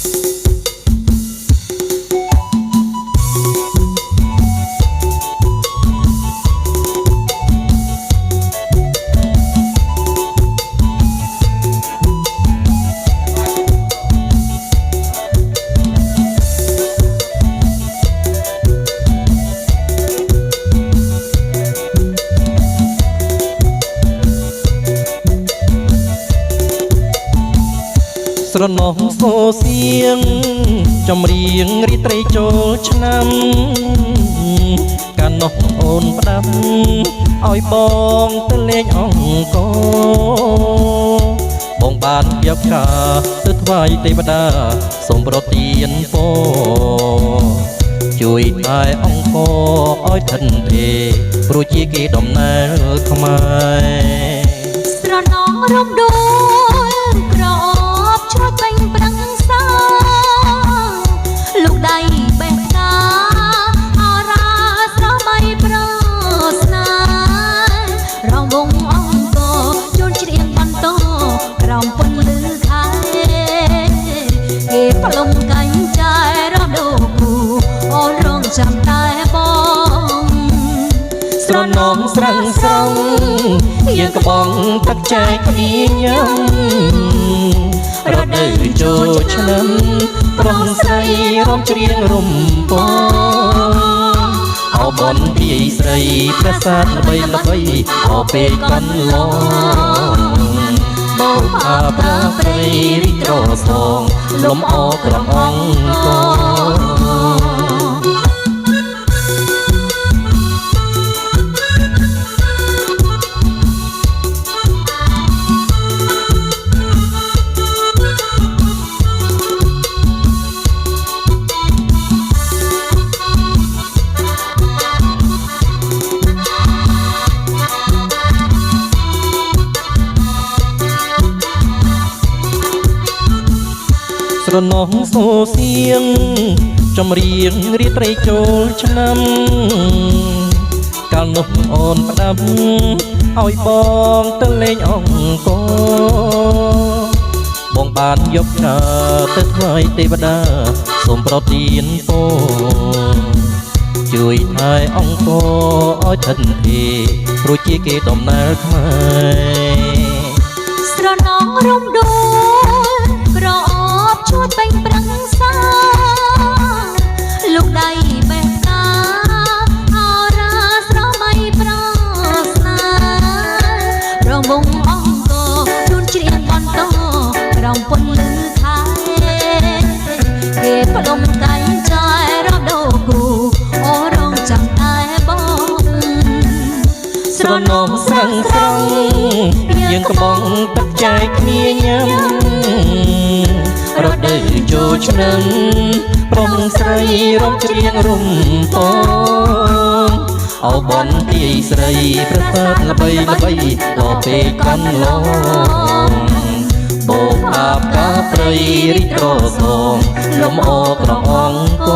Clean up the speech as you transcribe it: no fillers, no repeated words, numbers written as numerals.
ស្រណោះសូសៀងចម្រៀងរីត្រីចូលឆ្នាំកាលនោះអូនផ្ដាំឲ្យបងទៅលេងអង្គរបងបានយកការទៅថ្វាយទេវតាសូមប្រទានពរជួយថែអង្គរឲ្យថិនទេព្រោះជាគេដំណើរខ្មែរស្រណោះរំដួលក្រអូបឆ្លុះពេញប្រឹងសាលោកដៃបេះកាអរាស្រស់បីប្រស្នារងវងអង្គជូនច្រៀងបន្តក្រោមពន្លឺខែគេផ្លុំកាញ់ចែរំដោគូអូនរងចាំតែបងស្រណោះស្រងស្រង់យើងកបងទឹកចែកគ្នាញ៉ាំរដូវចូលឆ្នាំប្រុសស្រីរំច្រៀងរំពងអបនពីស្រីប្រាសាទល្បីល្បីអពេលកន្លងបោកអាប្រាព្រៃរីត្រសងលំអក្រំអង្គស្រណោះសូសៀងចម្រៀងរីត្រីចូលឆ្នាំកាលនោះអូនផ្ដាំឲ្យបងទៅលេងអង្គរបងបានយកការទៅថ្វាយទេវតាសូមប្រទានពរជួយថែអង្គរឲ្យថិនទេព្រោះជាគេដំណើរខ្មែរស្រណោះរំដួលក្រអូបឈួតពេញប្រឹងសាលោកដៃបេះកាអរាស្រស់បីប្រស្នារងវងអង្គជូនច្រៀងបន្តក្រោមពន្លឺខែគេផ្លុំកាញ់ចែរំដោគូអូរងចាំតែបងស្រណោះស្រងស្រង់យើងកបងទឹកចែកគ្នាញ៉ាំរដូវចូលឆ្នាំប្រុសស្រីរំច្រៀងរំពងអបនទីស្រីប្រាសាទល្បីល្បីដល់ពេលកន្លងបោកអាបកាព្រៃរីត្រសងលំអក្រំអង្គ